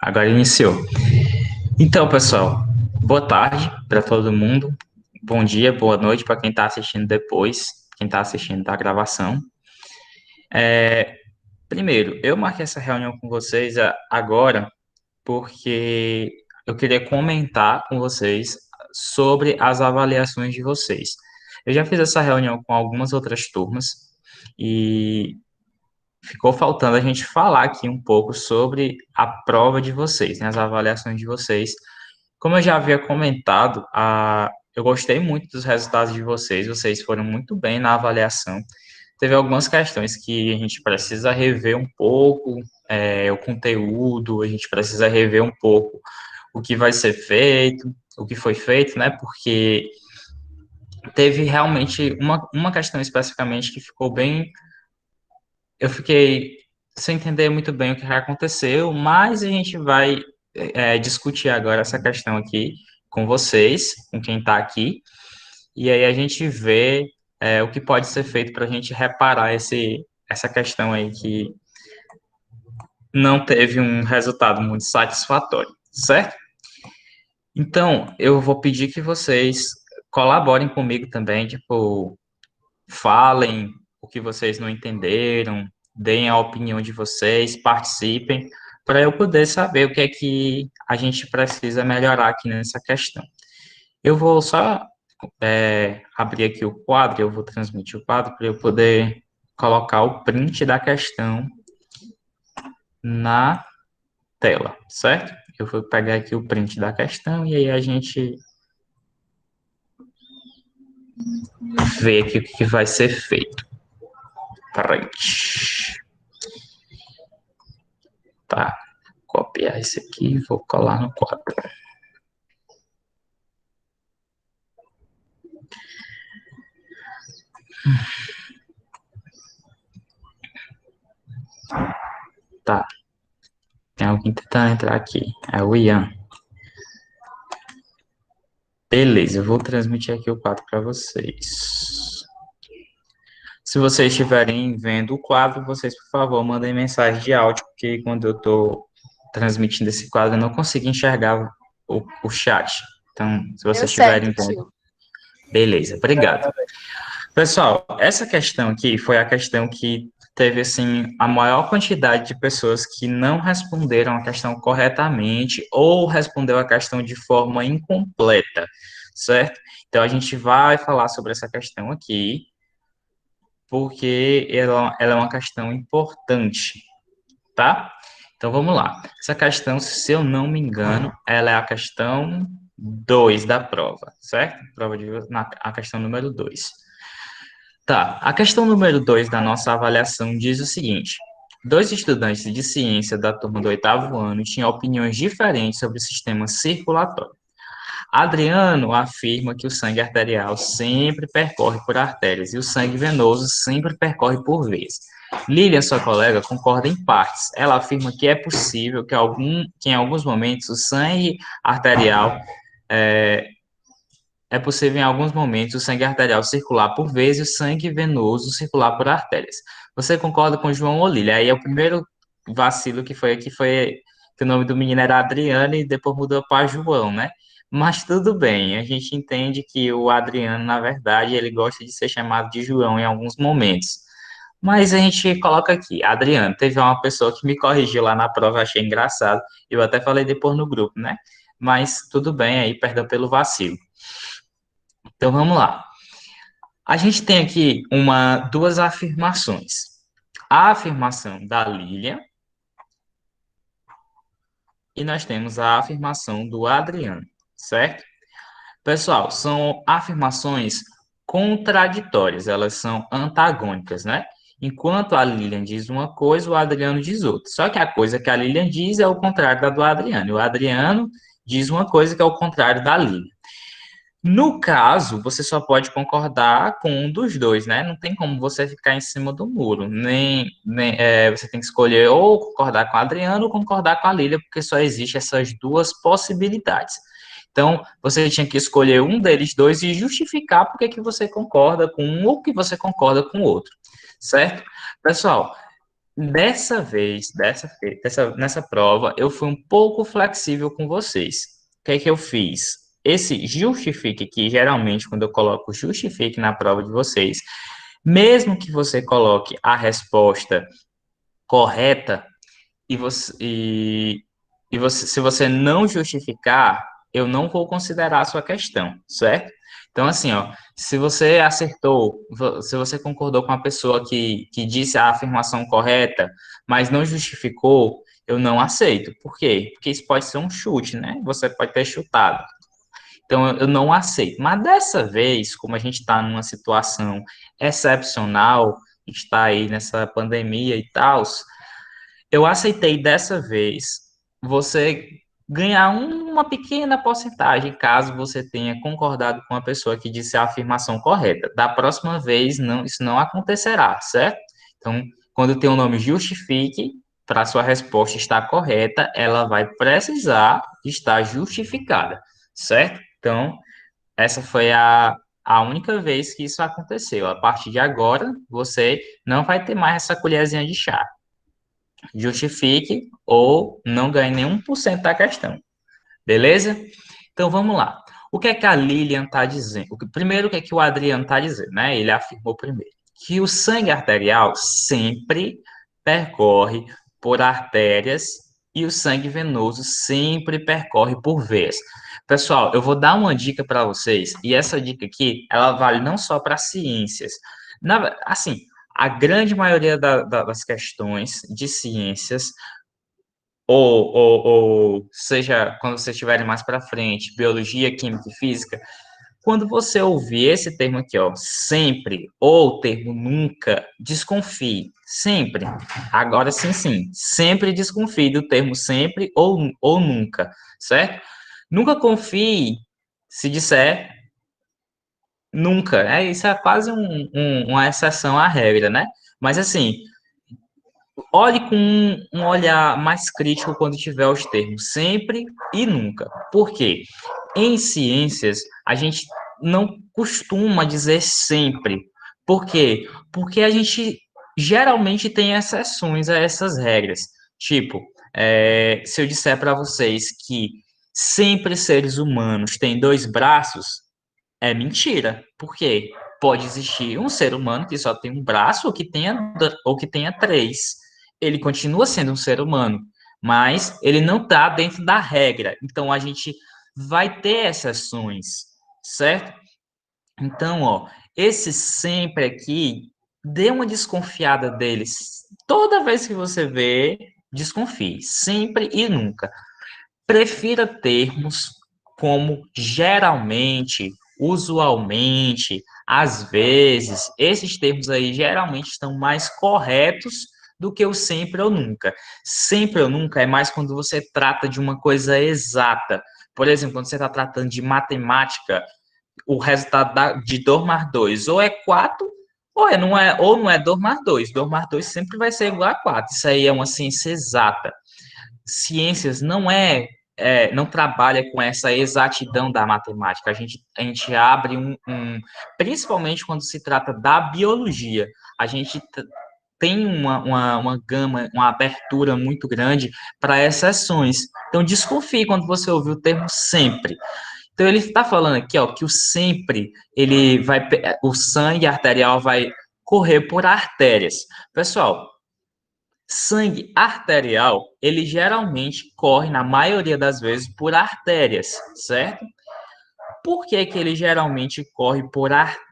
Agora iniciou. Então, pessoal, boa tarde para todo mundo. Bom dia, boa noite para quem está assistindo depois, quem está assistindo da gravação. Primeiro, eu marquei essa reunião com vocês agora porque eu queria comentar com vocês sobre as avaliações de vocês. Eu já fiz essa reunião com algumas outras turmas e ficou faltando a gente falar aqui um pouco sobre a prova de vocês, né, as avaliações de vocês. Como eu já havia comentado, eu gostei muito dos resultados de vocês, vocês foram muito bem na avaliação. Teve algumas questões que a gente precisa rever um pouco, o conteúdo, a gente precisa rever um pouco o que vai ser feito, o que foi feito, né? Porque teve realmente uma questão especificamente que ficou bem. Eu fiquei sem entender muito bem o que aconteceu, mas a gente vai discutir agora essa questão aqui com vocês, com quem está aqui, e aí a gente vê o que pode ser feito para a gente reparar essa questão aí que não teve um resultado muito satisfatório, certo? Então, eu vou pedir que vocês colaborem comigo também, tipo, falem o que vocês não entenderam, deem a opinião de vocês, participem, para eu poder saber o que é que a gente precisa melhorar aqui nessa questão. Eu vou só abrir aqui o quadro, eu vou transmitir o quadro para eu poder colocar o print da questão na tela, certo? Eu vou pegar aqui o print da questão e aí a gente vê aqui o que vai ser feito. Print. Tá. Copiar esse aqui e vou colar no quadro. Tá. Tem alguém tentando entrar aqui. É o Ian. Beleza, eu vou transmitir aqui o quadro para vocês. Se vocês estiverem vendo o quadro, vocês, por favor, mandem mensagem de áudio, porque quando eu estou transmitindo esse quadro, eu não consigo enxergar o chat. Então, se Deu vocês estiverem certo, vendo. tio. Beleza, obrigado. Pessoal, essa questão aqui foi a questão que teve, assim, a maior quantidade de pessoas que não responderam a questão corretamente ou respondeu a questão de forma incompleta, certo? Então, a gente vai falar sobre essa questão aqui, porque ela é uma questão importante, tá? Então, vamos lá. Essa questão, se eu não me engano, ela é a questão 2 da prova, certo? A questão número 2. Tá, a questão número 2 da nossa avaliação diz o seguinte: dois estudantes de ciência da turma do oitavo ano tinham opiniões diferentes sobre o sistema circulatório. Adriano afirma que o sangue arterial sempre percorre por artérias e o sangue venoso sempre percorre por veias. Lilian, sua colega, concorda em partes. Ela afirma que é possível que em alguns momentos o sangue arterial é, é possível em alguns momentos o sangue arterial circular por veias e o sangue venoso circular por artérias. Você concorda com João Olília? Aí é o primeiro vacilo que foi que o nome do menino era Adriano e depois mudou para João, né? Mas tudo bem, a gente entende que o Adriano, na verdade, ele gosta de ser chamado de João em alguns momentos. Mas a gente coloca aqui, Adriano, teve uma pessoa que me corrigiu lá na prova, achei engraçado, eu até falei depois no grupo, né? Mas tudo bem aí, perdão pelo vacilo. Então vamos lá. A gente tem aqui duas afirmações. A afirmação da Lilian e nós temos a afirmação do Adriano, certo? Pessoal, são afirmações contraditórias, elas são antagônicas, né? Enquanto a Lilian diz uma coisa, o Adriano diz outra. Só que a coisa que a Lilian diz é o contrário da do Adriano. E o Adriano diz uma coisa que é o contrário da Lilian. No caso, você só pode concordar com um dos dois, né? Não tem como você ficar em cima do muro. Você tem que escolher ou concordar com a Adriana ou concordar com a Lília, porque só existe essas duas possibilidades. Então, você tinha que escolher um deles dois e justificar por que você concorda com um ou que você concorda com o outro, certo? Pessoal, Nessa prova, eu fui um pouco flexível com vocês. O que é que eu fiz? Esse justifique aqui, geralmente, quando eu coloco justifique na prova de vocês, mesmo que você coloque a resposta correta, se você não justificar, eu não vou considerar a sua questão, certo? Então, assim, ó, se você acertou, se você concordou com a pessoa que disse a afirmação correta, mas não justificou, eu não aceito. Por quê? Porque isso pode ser um chute, né? Você pode ter chutado. Então, eu não aceito. Mas dessa vez, como a gente está numa situação excepcional, a gente está aí nessa pandemia e tal, eu aceitei dessa vez você ganhar uma pequena porcentagem, caso você tenha concordado com a pessoa que disse a afirmação correta. Da próxima vez, não, isso não acontecerá, certo? Então, quando tem o nome justifique, para a sua resposta estar correta, ela vai precisar estar justificada, certo? Então, essa foi a única vez que isso aconteceu. A partir de agora, você não vai ter mais essa colherzinha de chá, justifique ou não ganhe nenhum por cento da questão. Beleza? Então vamos lá. O que é que a Lilian está dizendo? Primeiro, o que é que o Adriano está dizendo, né? Ele afirmou primeiro que o sangue arterial sempre percorre por artérias e o sangue venoso sempre percorre por veias. Pessoal, eu vou dar uma dica para vocês, e essa dica aqui, ela vale não só para ciências. Assim, a grande maioria das questões de ciências, ou seja, quando vocês estiverem mais para frente, biologia, química e física, quando você ouvir esse termo aqui, ó, sempre, ou o termo nunca, desconfie, sempre. Agora sim, sim, sempre desconfie do termo sempre ou nunca, certo? Nunca confie se disser nunca. Isso é quase uma exceção à regra, né? Mas assim, olhe com um olhar mais crítico quando tiver os termos sempre e nunca. Por quê? Em ciências, a gente não costuma dizer sempre. Por quê? Porque a gente geralmente tem exceções a essas regras. Tipo, se eu disser para vocês que sempre seres humanos têm dois braços, é mentira. Por quê? Pode existir um ser humano que só tem um braço ou que tenha três. Ele continua sendo um ser humano, mas ele não está dentro da regra. Então a gente vai ter exceções, certo? Então, ó, esse sempre aqui, dê uma desconfiada deles. Toda vez que você vê, desconfie, sempre e nunca. Prefira termos como geralmente, usualmente, às vezes. Esses termos aí geralmente estão mais corretos do que o sempre ou nunca. Sempre ou nunca é mais quando você trata de uma coisa exata. Por exemplo, quando você está tratando de matemática, o resultado de 2 mais 2 ou é 4 ou não é 2 mais 2. 2 mais 2 sempre vai ser igual a 4. Isso aí é uma ciência exata. Ciências não trabalha com essa exatidão da matemática. A gente abre principalmente quando se trata da biologia, a gente tem uma gama, uma abertura muito grande para exceções. Então, desconfie quando você ouvir o termo sempre. Então, ele está falando aqui, ó, que o sempre, o sangue arterial vai correr por artérias. Pessoal, sangue arterial, ele geralmente corre, na maioria das vezes, por artérias, certo? Por que que ele geralmente corre por artérias?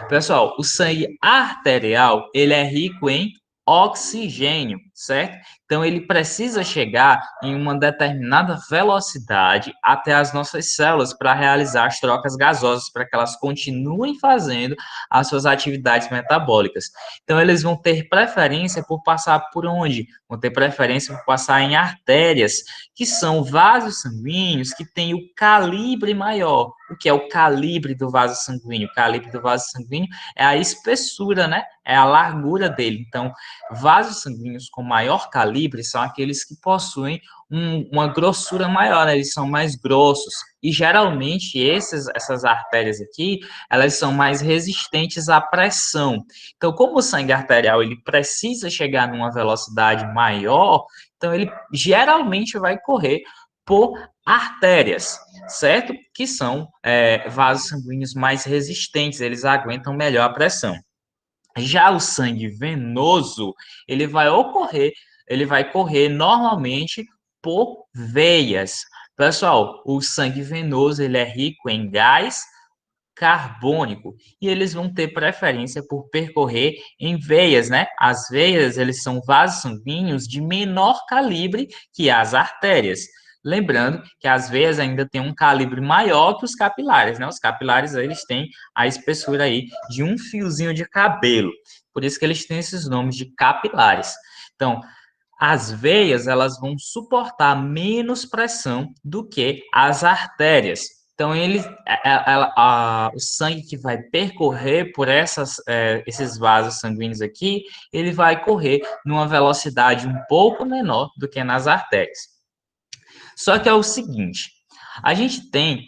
Pessoal, o sangue arterial, ele é rico em oxigênio, certo? Então ele precisa chegar em uma determinada velocidade até as nossas células para realizar as trocas gasosas, para que elas continuem fazendo as suas atividades metabólicas. Então eles vão ter preferência por passar por onde? Vão ter preferência por passar em artérias, que são vasos sanguíneos que têm o calibre maior. O que é o calibre do vaso sanguíneo? O calibre do vaso sanguíneo é a espessura, né? É a largura dele. Então, vasos sanguíneos com maior calibre são aqueles que possuem uma grossura maior, né? Eles são mais grossos. E geralmente essas artérias aqui, elas são mais resistentes à pressão. Então, como o sangue arterial ele precisa chegar numa velocidade maior, então ele geralmente vai correr por artérias, certo? Que são vasos sanguíneos mais resistentes, eles aguentam melhor a pressão. Já o sangue venoso, ele vai correr normalmente por veias. Pessoal, o sangue venoso, ele é rico em gás carbônico e eles vão ter preferência por percorrer em veias, né? As veias, eles são vasos sanguíneos de menor calibre que as artérias. Lembrando que as veias ainda têm um calibre maior que os capilares, né? Os capilares, eles têm a espessura aí de um fiozinho de cabelo. Por isso que eles têm esses nomes de capilares. Então, as veias, elas vão suportar menos pressão do que as artérias. Então, o sangue que vai percorrer por esses vasos sanguíneos aqui, ele vai correr numa velocidade um pouco menor do que nas artérias. Só que é o seguinte, a gente tem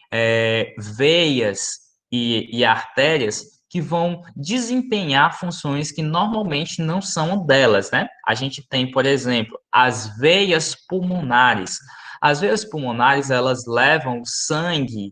veias e artérias que vão desempenhar funções que normalmente não são delas, né? A gente tem, por exemplo, as veias pulmonares. As veias pulmonares, elas levam o sangue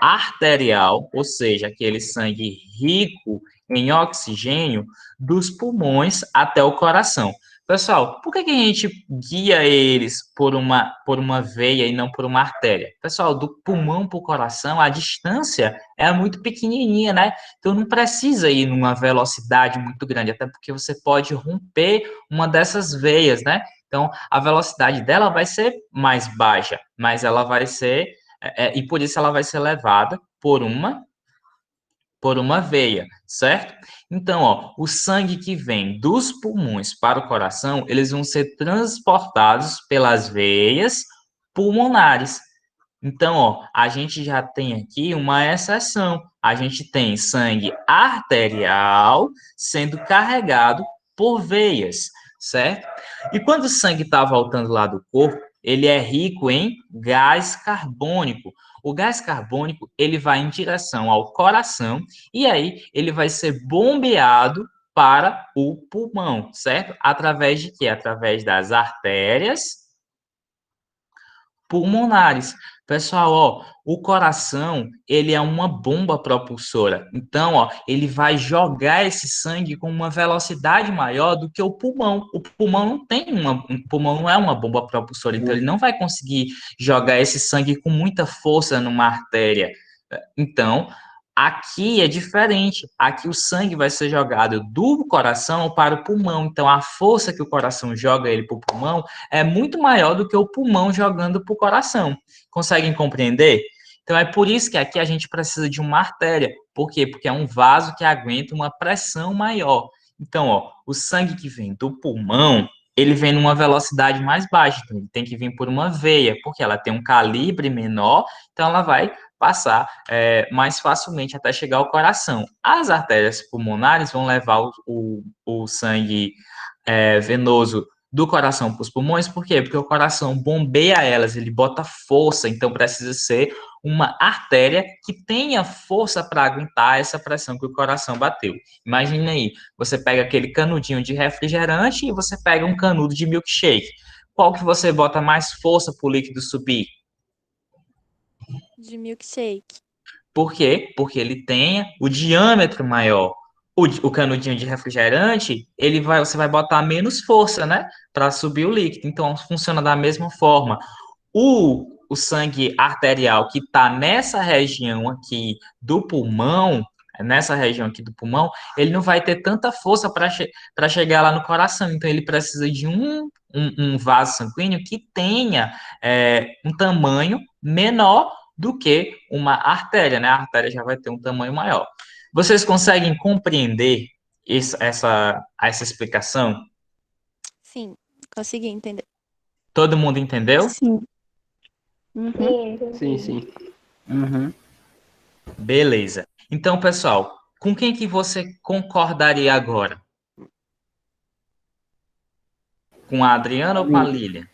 arterial, ou seja, aquele sangue rico em oxigênio, dos pulmões até o coração. Pessoal, por que a gente guia eles por uma veia e não por uma artéria? Pessoal, do pulmão para o coração, a distância é muito pequenininha, né? Então não precisa ir numa velocidade muito grande, até porque você pode romper uma dessas veias, né? Então a velocidade dela vai ser mais baixa, mas ela vai ser e por isso ela vai ser levada por uma veia, certo? Então, ó, o sangue que vem dos pulmões para o coração, eles vão ser transportados pelas veias pulmonares. Então, ó, a gente já tem aqui uma exceção. A gente tem sangue arterial sendo carregado por veias, certo? E quando o sangue está voltando lá do corpo, ele é rico em gás carbônico. O gás carbônico, ele vai em direção ao coração e aí ele vai ser bombeado para o pulmão, certo? Através de quê? Através das artérias pulmonares. Pessoal, ó, o coração, ele é uma bomba propulsora. Então, ó, ele vai jogar esse sangue com uma velocidade maior do que o pulmão. O pulmão não tem o pulmão não é uma bomba propulsora, então ele não vai conseguir jogar esse sangue com muita força numa artéria. Então, aqui é diferente. Aqui o sangue vai ser jogado do coração para o pulmão. Então, a força que o coração joga ele para o pulmão é muito maior do que o pulmão jogando para o coração. Conseguem compreender? Então, é por isso que aqui a gente precisa de uma artéria. Por quê? Porque é um vaso que aguenta uma pressão maior. Então, ó, o sangue que vem do pulmão, ele vem numa velocidade mais baixa. Então, ele tem que vir por uma veia, porque ela tem um calibre menor, então ela vai passar mais facilmente até chegar ao coração. As artérias pulmonares vão levar o sangue venoso do coração para os pulmões, por quê? Porque o coração bombeia elas, ele bota força, então precisa ser uma artéria que tenha força para aguentar essa pressão que o coração bateu. Imagina aí, você pega aquele canudinho de refrigerante e você pega um canudo de milkshake. Qual que você bota mais força para o líquido subir? De milkshake. Por quê? Porque ele tem o diâmetro maior. O canudinho de refrigerante, você vai botar menos força, né? Para subir o líquido. Então, funciona da mesma forma. O sangue arterial que está nessa região aqui do pulmão, ele não vai ter tanta força para chegar lá no coração. Então, ele precisa de um vaso sanguíneo que tenha um tamanho menor do que uma artéria, né? A artéria já vai ter um tamanho maior. Vocês conseguem compreender essa explicação? Sim, consegui entender. Todo mundo entendeu? Sim. Uhum. Sim, sim. Uhum. Beleza. Então, pessoal, com quem que você concordaria agora? Com a Adriana ou com a Lilian. Lilian?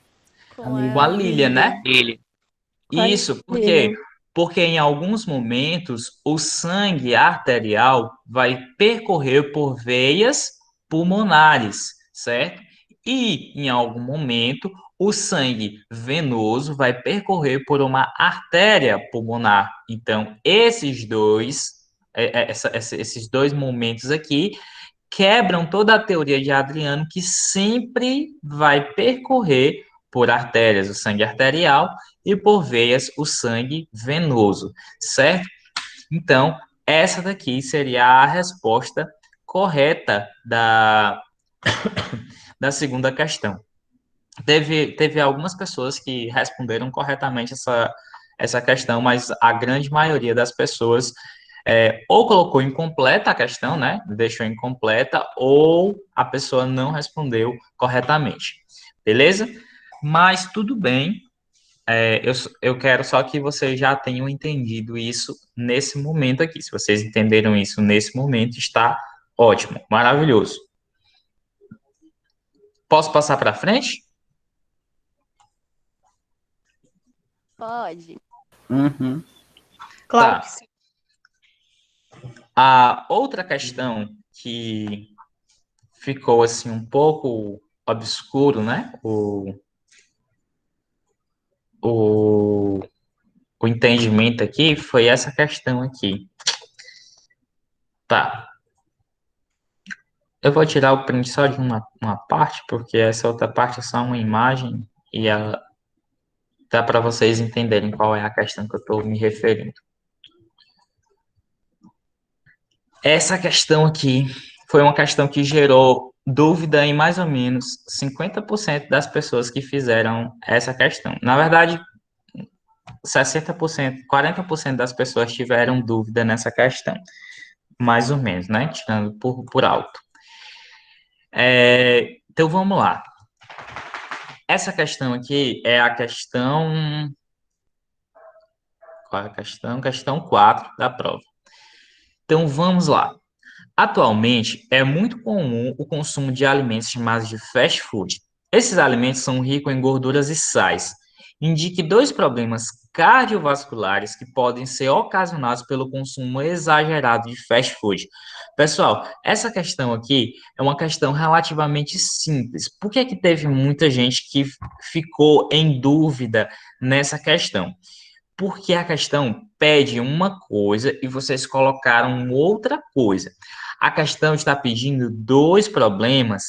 Com A Com a a Lilian, né? Lilian. Ele. Com a Isso, por quê? Lilian. Porque em alguns momentos o sangue arterial vai percorrer por veias pulmonares, certo? E em algum momento o sangue venoso vai percorrer por uma artéria pulmonar. Então, esses dois momentos aqui quebram toda a teoria de Adriano que sempre vai percorrer por artérias o sangue arterial e por veias o sangue venoso, certo? Então, essa daqui seria a resposta correta da segunda questão. Teve algumas pessoas que responderam corretamente essa questão, mas a grande maioria das pessoas ou colocou incompleta a questão, né? Deixou incompleta, ou a pessoa não respondeu corretamente. Beleza? Mas tudo bem. Eu quero só que vocês já tenham entendido isso nesse momento aqui. Se vocês entenderam isso nesse momento, está ótimo, maravilhoso. Posso passar para frente? Pode. Uhum. Claro Tá. que sim. A outra questão que ficou assim um pouco obscuro, né? O, o entendimento aqui foi essa questão aqui. Tá. Eu vou tirar o print só de uma parte, porque essa outra parte é só uma imagem e dá para vocês entenderem qual é a questão que eu estou me referindo. Essa questão aqui foi uma questão que gerou dúvida em mais ou menos 50% das pessoas que fizeram essa questão. Na verdade, 60%, 40% das pessoas tiveram dúvida nessa questão. Mais ou menos, né? Tirando por alto. Então, vamos lá. Essa questão aqui é a questão... Qual é a questão? Questão 4 da prova. Então, vamos lá. Atualmente, é muito comum o consumo de alimentos chamados de fast food. Esses alimentos são ricos em gorduras e sais. Indique dois problemas cardiovasculares que podem ser ocasionados pelo consumo exagerado de fast food. Pessoal, essa questão aqui é uma questão relativamente simples. Por que que teve muita gente que ficou em dúvida nessa questão? Porque a questão pede uma coisa e vocês colocaram outra coisa. A questão está pedindo dois problemas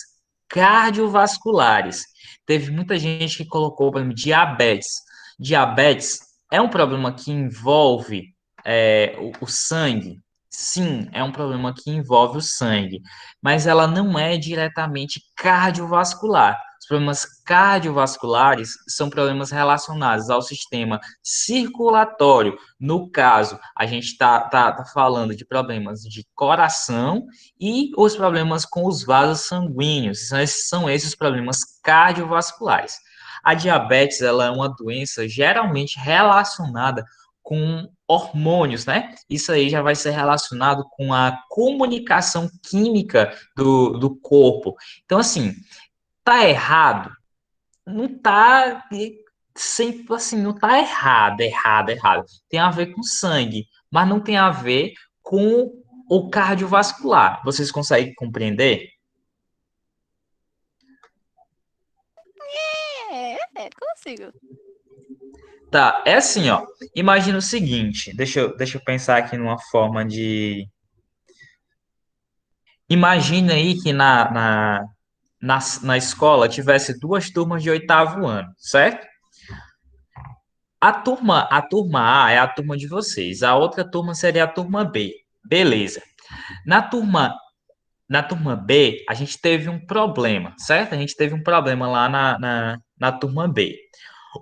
cardiovasculares. Teve muita gente que colocou, por exemplo, diabetes. Diabetes é um problema que envolve o sangue. Sim, é um problema que envolve o sangue, mas ela não é diretamente cardiovascular. Os problemas cardiovasculares são problemas relacionados ao sistema circulatório. No caso, a gente está falando de problemas de coração e os problemas com os vasos sanguíneos. São esses os problemas cardiovasculares. A diabetes ela é uma doença geralmente relacionada com hormônios, né? Isso aí já vai ser relacionado com a comunicação química do corpo. Então, assim, tá errado? Não tá sempre assim, não tá errado. Tem a ver com sangue, mas não tem a ver com o cardiovascular. Vocês conseguem compreender? Consigo. Tá, é assim, ó. Imagina o seguinte, deixa eu pensar aqui numa forma de. Imagina aí que na escola tivesse duas turmas de oitavo ano, certo? A turma A é a turma de vocês, a outra turma seria a turma B. Beleza. Na turma, na turma B, a gente teve um problema, certo? A gente teve um problema lá na turma B.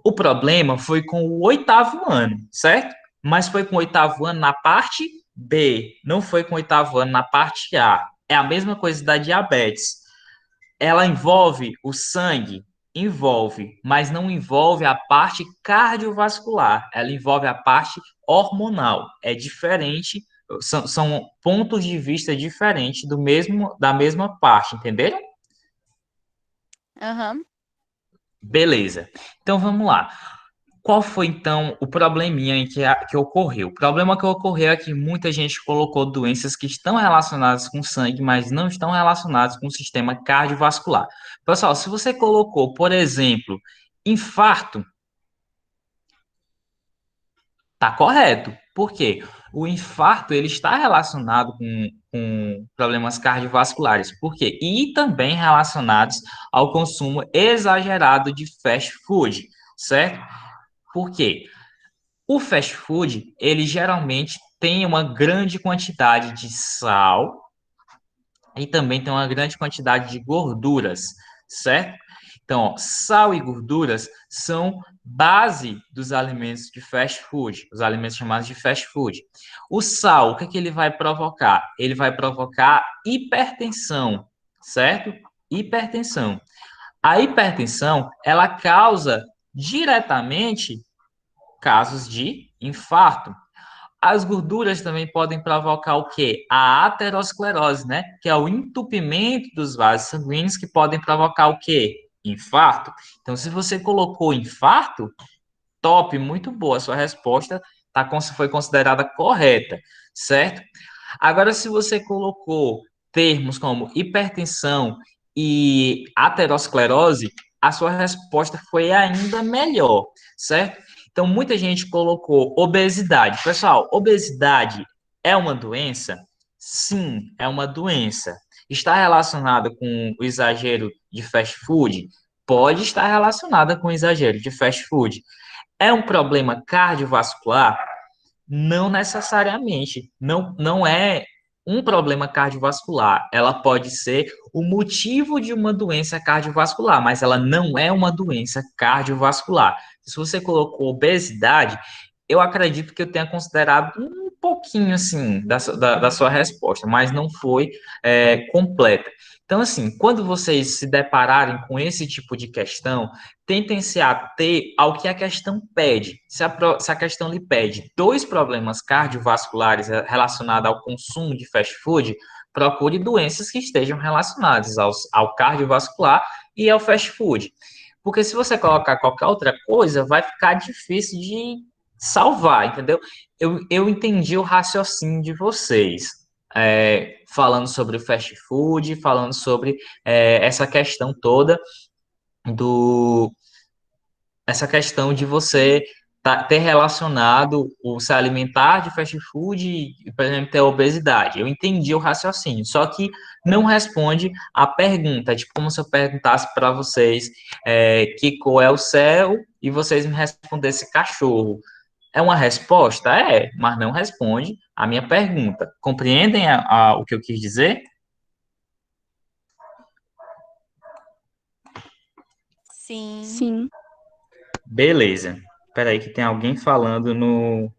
O problema foi com o oitavo ano, certo? Mas foi com o oitavo ano na parte B, não foi com o oitavo ano na parte A. É a mesma coisa da diabetes. Ela envolve o sangue? Envolve, mas não envolve a parte cardiovascular, ela envolve a parte hormonal. É diferente, são pontos de vista diferentes da mesma parte, entenderam? Aham. Beleza. Então vamos lá. Qual foi então o probleminha que ocorreu? O problema que ocorreu é que muita gente colocou doenças que estão relacionadas com sangue, mas não estão relacionadas com o sistema cardiovascular. Pessoal, se você colocou, por exemplo, infarto, tá correto. Por quê? O infarto ele está relacionado com problemas cardiovasculares. Por quê? E também relacionados ao consumo exagerado de fast food, certo? Por quê? O fast food, ele geralmente tem uma grande quantidade de sal e também tem uma grande quantidade de gorduras, certo? Então, ó, sal e gorduras são base dos alimentos de fast food, os alimentos chamados de fast food. O sal, o que é que ele vai provocar? Ele vai provocar hipertensão, certo? Hipertensão. A hipertensão, ela causa diretamente casos de infarto. As gorduras também podem provocar o quê? A aterosclerose, né? Que é o entupimento dos vasos sanguíneos que podem provocar o quê? Infarto. Então, se você colocou infarto, top, muito boa. A sua resposta foi considerada correta, certo? Agora, se você colocou termos como hipertensão e aterosclerose, a sua resposta foi ainda melhor, certo? Então, muita gente colocou obesidade. Pessoal, obesidade é uma doença? Sim, é uma doença. Está relacionada com o exagero de fast food? Pode estar relacionada com o exagero de fast food. É um problema cardiovascular? Não necessariamente. Não é um problema cardiovascular. Ela pode ser o motivo de uma doença cardiovascular, mas ela não é uma doença cardiovascular. Se você colocou obesidade, eu acredito que eu tenha considerado um pouquinho assim da sua resposta, mas não foi completa. Então, assim, quando vocês se depararem com esse tipo de questão, tentem se ater ao que a questão pede. Se a questão lhe pede dois problemas cardiovasculares relacionados ao consumo de fast food, procure doenças que estejam relacionadas ao cardiovascular e ao fast food. Porque se você colocar qualquer outra coisa, vai ficar difícil de salvar, entendeu? Eu entendi o raciocínio de vocês. Falando sobre o fast food, falando sobre essa questão toda do essa questão de você ter relacionado o se alimentar de fast food e, por exemplo, ter obesidade. Eu entendi o raciocínio, só que não responde a pergunta. É tipo como se eu perguntasse para vocês que cor é o céu e vocês me respondessem cachorro. É uma resposta? É, mas não responde a minha pergunta. Compreendem o que eu quis dizer? Sim. Sim. Beleza. Espera aí que tem alguém falando no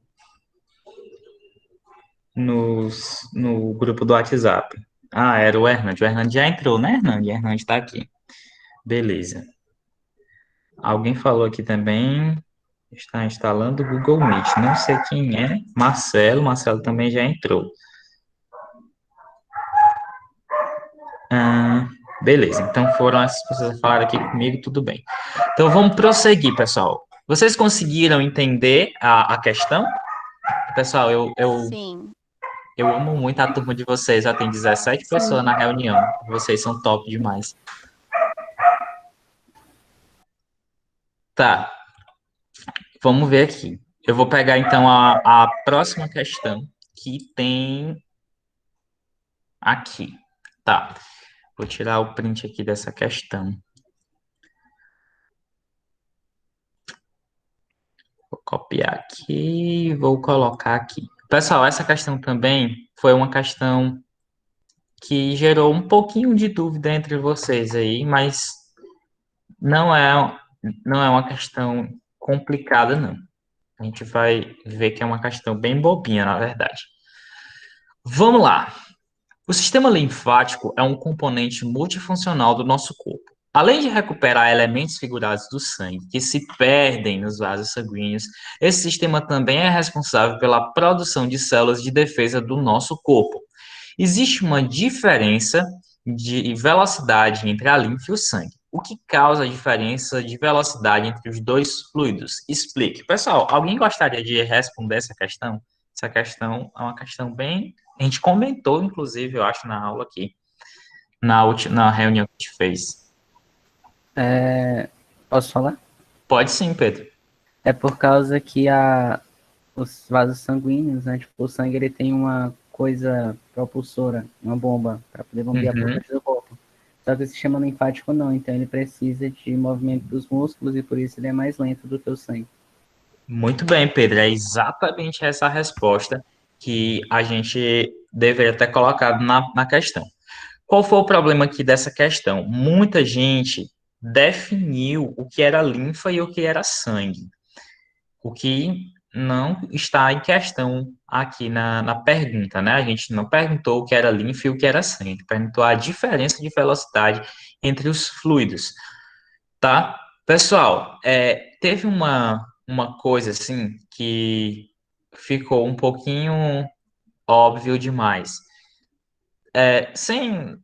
grupo do WhatsApp. Ah, era o Hernande. O Hernande já entrou, né, Hernande? O Hernande está aqui. Beleza. Alguém falou aqui também, está instalando o Google Meet. Não sei quem é. Marcelo. Marcelo também já entrou. Ah, beleza. Então foram essas pessoas que falaram aqui comigo, tudo bem. Então vamos prosseguir, pessoal. Vocês conseguiram entender a questão? Pessoal, Sim. eu amo muito a turma de vocês. Já tem 17 pessoas na reunião. Vocês são top demais. Tá, vamos ver aqui. Eu vou pegar então a próxima questão que tem aqui. Tá, vou tirar o print aqui dessa questão. Vou copiar aqui e vou colocar aqui. Pessoal, essa questão também foi uma questão que gerou um pouquinho de dúvida entre vocês aí, mas não é, não é uma questão complicada, não. A gente vai ver que é uma questão bem bobinha, na verdade. Vamos lá. O sistema linfático é um componente multifuncional do nosso corpo. Além de recuperar elementos figurados do sangue que se perdem nos vasos sanguíneos, esse sistema também é responsável pela produção de células de defesa do nosso corpo. Existe uma diferença de velocidade entre a linfa e o sangue. o que causa a diferença de velocidade entre os dois fluidos? Explique. Pessoal, alguém gostaria de responder essa questão? Essa questão é uma questão bem. A gente comentou, inclusive, eu acho, na aula aqui, na reunião que a gente fez. Posso falar? Pode sim, Pedro. É por causa que os vasos sanguíneos, né? Tipo, o sangue ele tem uma coisa propulsora, uma bomba, para poder bombear por parte do corpo. Só que o sistema linfático não, então ele precisa de movimento dos músculos e por isso ele é mais lento do que o sangue. Muito bem, Pedro. É exatamente essa a resposta que a gente deveria ter colocado na questão. Qual foi o problema aqui dessa questão? Muita gente definiu o que era linfa e o que era sangue, o que não está em questão aqui na pergunta, né? A gente não perguntou o que era linfa e o que era sangue, a gente perguntou a diferença de velocidade entre os fluidos, tá? Pessoal, teve uma coisa assim que ficou um pouquinho óbvio demais. Sem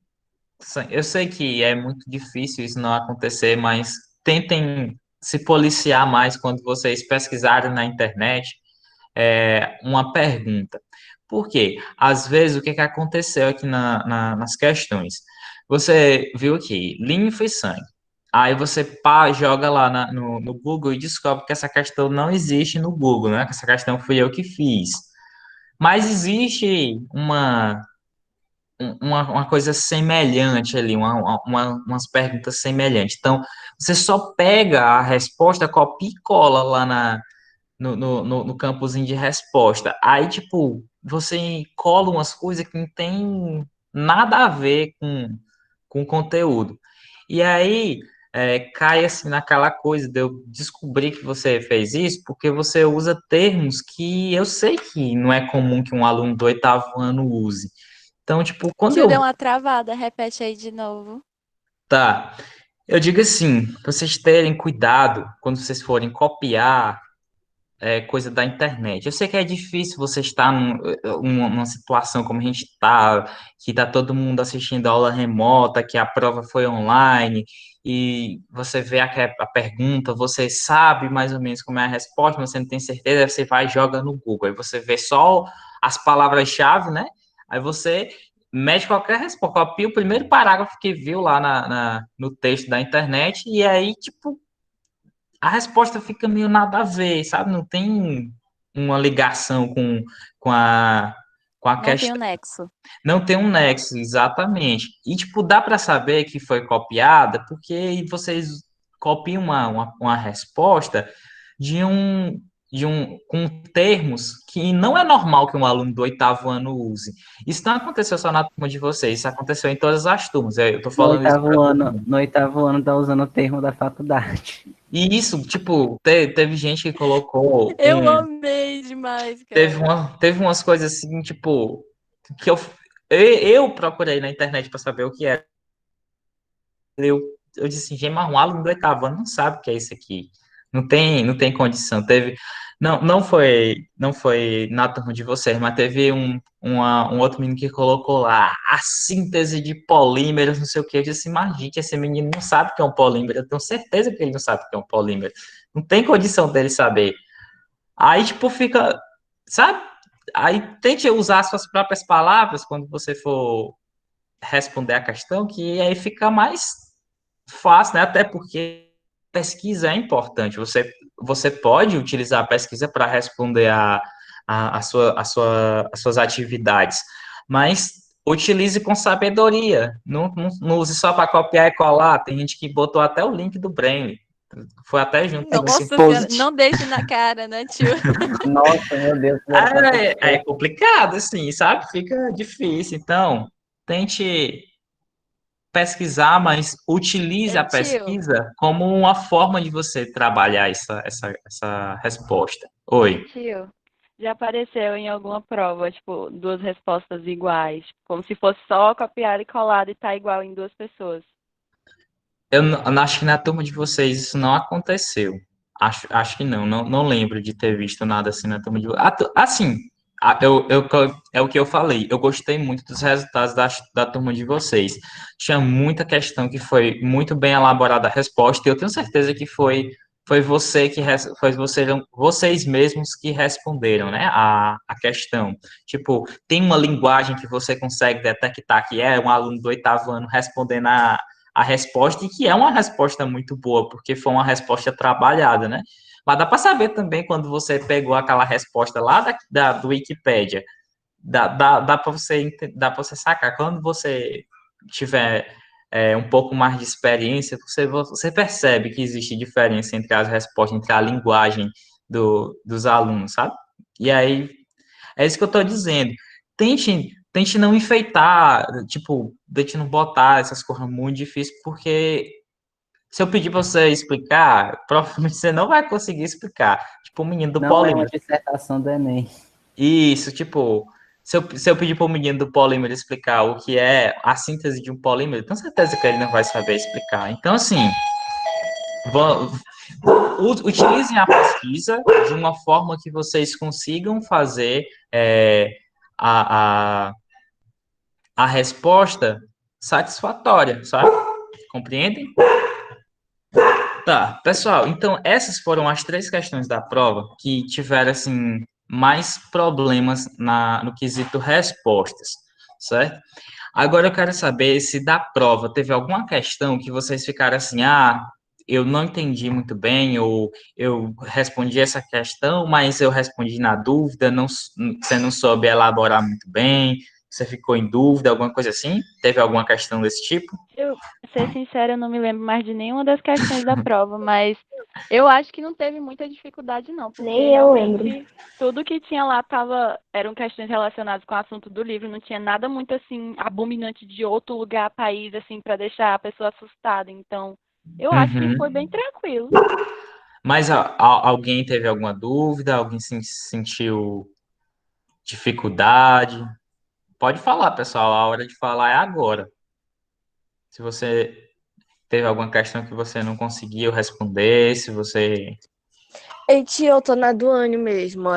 Eu sei que é muito difícil isso não acontecer, mas tentem se policiar mais quando vocês pesquisarem na internet uma pergunta. Por quê? Às vezes, o que que aconteceu aqui nas questões? Você viu aqui, linfa e sangue. Aí você joga lá no Google e descobre que essa questão não existe no Google, né? Que essa questão fui eu que fiz. Mas existe uma coisa semelhante ali, umas perguntas semelhantes. Então, você só pega a resposta, copia e cola lá no campozinho de resposta. Aí, tipo, você cola umas coisas que não tem nada a ver com o conteúdo. E aí, cai assim naquela coisa de eu descobrir que você fez isso, porque você usa termos que eu sei que não é comum que um aluno do oitavo ano use. Então, tipo, quando Tio, eu deu uma travada. Repete aí de novo. tá, eu digo assim, pra vocês terem cuidado quando vocês forem copiar coisa da internet. Eu sei que é difícil você estar numa situação como a gente está, que está todo mundo assistindo aula remota, que a prova foi online, e você vê a pergunta, você sabe mais ou menos como é a resposta, mas você não tem certeza, aí você vai e joga no Google, aí você vê só as palavras-chave, né? Aí você mete qualquer resposta, copia o primeiro parágrafo que viu lá no texto da internet, e aí, tipo, a resposta fica meio nada a ver, sabe? Não tem uma ligação com a, com a Não tem o questão. nexo. Não tem um nexo, exatamente. E, tipo, dá para saber que foi copiada porque vocês copiam uma resposta de com termos que não é normal que um aluno do oitavo ano use. Isso não aconteceu só na turma de vocês, isso aconteceu em todas as turmas. Eu tô No falando isso para oitavo todo ano, mundo. no oitavo ano tá usando o termo da faculdade. E isso, tipo, teve gente que colocou Eu amei demais, cara. teve umas coisas assim, tipo, que eu procurei na internet para saber o que era. Eu, eu disse assim, gente, mas um aluno do oitavo ano não sabe o que é isso aqui. Não tem condição. Não foi na turma de vocês, mas teve um outro menino que colocou lá a síntese de polímeros, não sei o que. Eu disse assim, mas gente, esse menino não sabe o que é um polímero. Eu tenho certeza que ele não sabe o que é um polímero. Não tem condição dele saber. Aí, tipo, fica, sabe? Aí tente usar suas próprias palavras quando você for responder a questão, que aí fica mais fácil, né? Até porque pesquisa é importante. Você pode utilizar a pesquisa para responder as suas atividades, mas utilize com sabedoria. Não use só para copiar e colar. Tem gente que botou até o link do Braille. Foi até junto com esse Nossa senhora, post. não deixe na cara, né, tio? Nossa, meu Deus, fizeram com a É pessoa. complicado, assim, sabe? Fica difícil. Então, tente pesquisar, mas utilize a Tio, pesquisa como uma forma de você trabalhar essa resposta. Oi. Tio, já apareceu em alguma prova, tipo, duas respostas iguais, como se fosse só copiar e colar e tá igual em duas pessoas. Eu acho que na turma de vocês isso não aconteceu. Acho que não lembro de ter visto nada assim na turma de vocês. Assim, é o que eu falei. Eu gostei muito dos resultados da turma de vocês. Tinha muita questão que foi muito bem elaborada a resposta, e eu tenho certeza que foi você que vocês mesmos que responderam, né? A questão. Tipo, tem uma linguagem que você consegue detectar que é um aluno do 8º ano respondendo a resposta, e que é uma resposta muito boa, porque foi uma resposta trabalhada, né? Mas dá para saber também quando você pegou aquela resposta lá do Wikipédia. Dá para você sacar. Quando você tiver um pouco mais de experiência, você percebe que existe diferença entre as respostas, entre a linguagem dos alunos, sabe? E aí, é isso que eu estou dizendo. Tente não enfeitar, tipo, tente não botar essas coisas muito difíceis, porque se eu pedir para você explicar, provavelmente você não vai conseguir explicar. Tipo, o menino do Não é uma polímero. dissertação do Enem. Isso, tipo, se eu pedir para o menino do polímero explicar o que é a síntese de um polímero, tenho certeza que ele não vai saber explicar. Então, assim, vão- utilizem a pesquisa de uma forma que vocês consigam fazer a, a, a resposta satisfatória, sabe? Compreendem? Tá, pessoal, então essas foram as 3 questões da prova que tiveram, assim, mais problemas no quesito respostas, certo? Agora eu quero saber se da prova teve alguma questão que vocês ficaram assim, eu não entendi muito bem, ou eu respondi essa questão, mas eu respondi na dúvida, você não soube elaborar muito bem, você ficou em dúvida, alguma coisa assim? Teve alguma questão desse tipo? Eu, ser sincera, eu não me lembro mais de nenhuma das questões da prova, mas eu acho que não teve muita dificuldade, não, porque Nem eu lembro. realmente tudo que tinha lá eram questões relacionadas com o assunto do livro, não tinha nada muito assim abominante de outro lugar, país, assim, para deixar a pessoa assustada. Então, eu acho que Uhum. foi bem tranquilo. Mas alguém teve alguma dúvida? Alguém sentiu dificuldade? Pode falar, pessoal. A hora de falar é agora. Se você teve alguma questão que você não conseguiu responder, se você. Ei, tia, eu tô na Duane mesmo.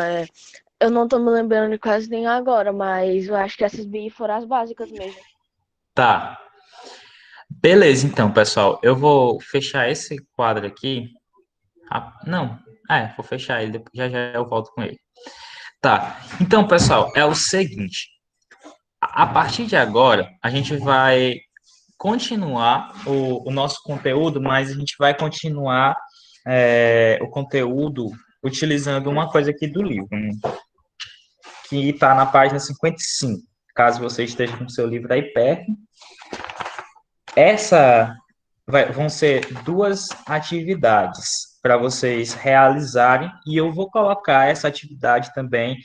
Eu não tô me lembrando de quase nem agora, mas eu acho que essas BI foram as básicas mesmo. Tá. Beleza, então, pessoal. Eu vou fechar esse quadro aqui. Não, vou fechar ele. Já já eu volto com ele. Tá. Então, pessoal, é o seguinte. A partir de agora, a gente vai continuar o nosso conteúdo, mas a gente vai continuar o conteúdo utilizando uma coisa aqui do livro, né, que está na página 55. Caso você esteja com o seu livro aí perto. Vão ser 2 atividades para vocês realizarem, e eu vou colocar essa atividade também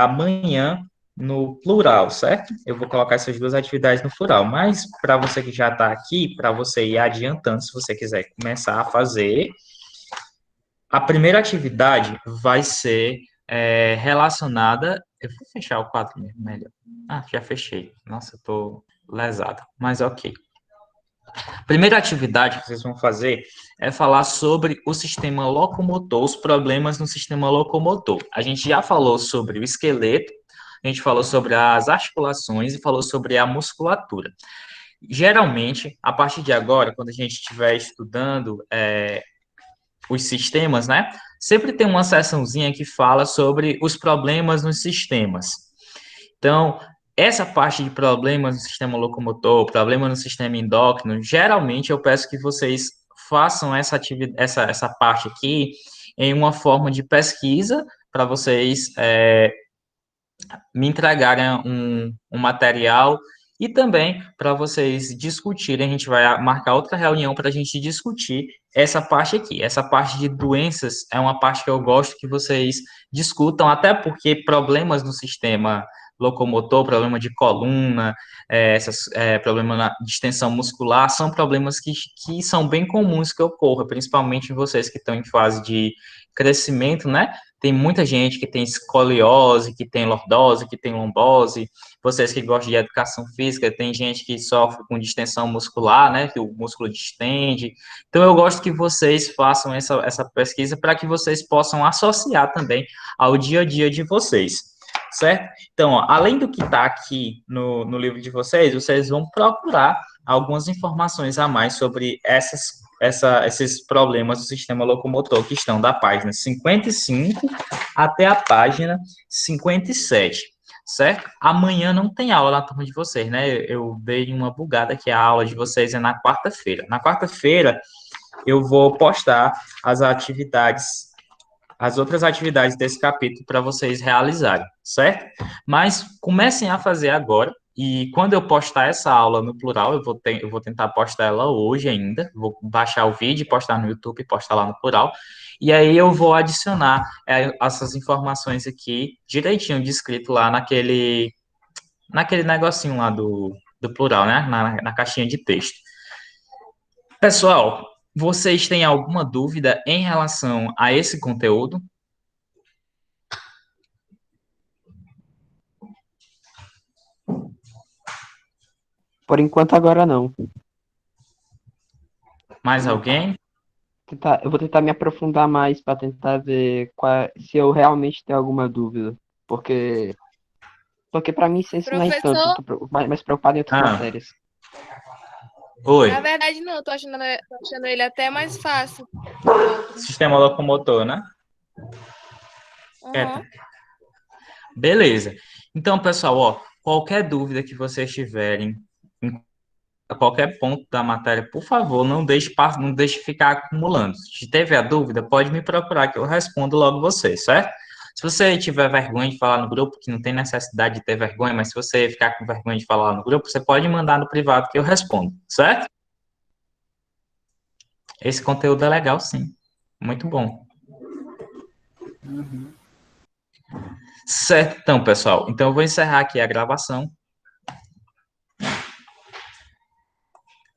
amanhã no plural, certo? Eu vou colocar essas 2 atividades no plural, mas para você que já está aqui, para você ir adiantando, se você quiser começar a fazer, a primeira atividade vai ser relacionada. Eu vou fechar o quadro mesmo, melhor. Já fechei. Nossa, eu tô lesado, mas ok. A primeira atividade que vocês vão fazer é falar sobre o sistema locomotor, os problemas no sistema locomotor. A gente já falou sobre o esqueleto, a gente falou sobre as articulações e falou sobre a musculatura. Geralmente, a partir de agora, quando a gente estiver estudando os sistemas, né? Sempre tem uma seçãozinha que fala sobre os problemas nos sistemas. Então, essa parte de problemas no sistema locomotor, problema no sistema endócrino, geralmente eu peço que vocês façam essa parte aqui em uma forma de pesquisa para vocês me entregarem um material e também para vocês discutirem. A gente vai marcar outra reunião para a gente discutir essa parte aqui. Essa parte de doenças é uma parte que eu gosto que vocês discutam, até porque problemas no sistema locomotor, problema de coluna, problema na distensão muscular, são problemas que são bem comuns que ocorram, principalmente em vocês que estão em fase de crescimento, né? Tem muita gente que tem escoliose, que tem lordose, que tem lombose. Vocês que gostam de educação física, tem gente que sofre com distensão muscular, né? Que o músculo distende. Então, eu gosto que vocês façam essa pesquisa para que vocês possam associar também ao dia a dia de vocês. certo? Então, ó, além do que está aqui no livro de vocês, vocês vão procurar algumas informações a mais sobre esses problemas do sistema locomotor que estão da página 55 até a página 57, certo? Amanhã não tem aula na turma de vocês, né? Eu dei uma bugada que a aula de vocês é na quarta-feira. Na quarta-feira, eu vou postar as outras atividades desse capítulo para vocês realizarem, certo? Mas comecem a fazer agora, e quando eu postar essa aula no plural, eu vou tentar postar ela hoje ainda, vou baixar o vídeo, postar no YouTube, postar lá no plural, e aí eu vou adicionar essas informações aqui, direitinho descrito lá naquele negocinho lá do plural, né? Na caixinha de texto. Pessoal, vocês têm alguma dúvida em relação a esse conteúdo? Por enquanto, agora não. Mais alguém? Eu vou tentar me aprofundar mais para tentar ver se eu realmente tenho alguma dúvida. Porque para mim ciência não é tanto, Professor, eu tô mais preocupado em outras matérias. Oi. na verdade não, tô achando ele até mais fácil. Sistema locomotor, né? Uhum. Beleza. Então, pessoal, ó, qualquer dúvida que vocês tiverem, a qualquer ponto da matéria, por favor, não deixe ficar acumulando. Se teve a dúvida, pode me procurar que eu respondo logo vocês, certo? Se você tiver vergonha de falar no grupo, que não tem necessidade de ter vergonha, mas se você ficar com vergonha de falar no grupo, você pode mandar no privado que eu respondo, certo? Esse conteúdo é legal, sim. Muito bom. Certo, então, pessoal. Então, eu vou encerrar aqui a gravação.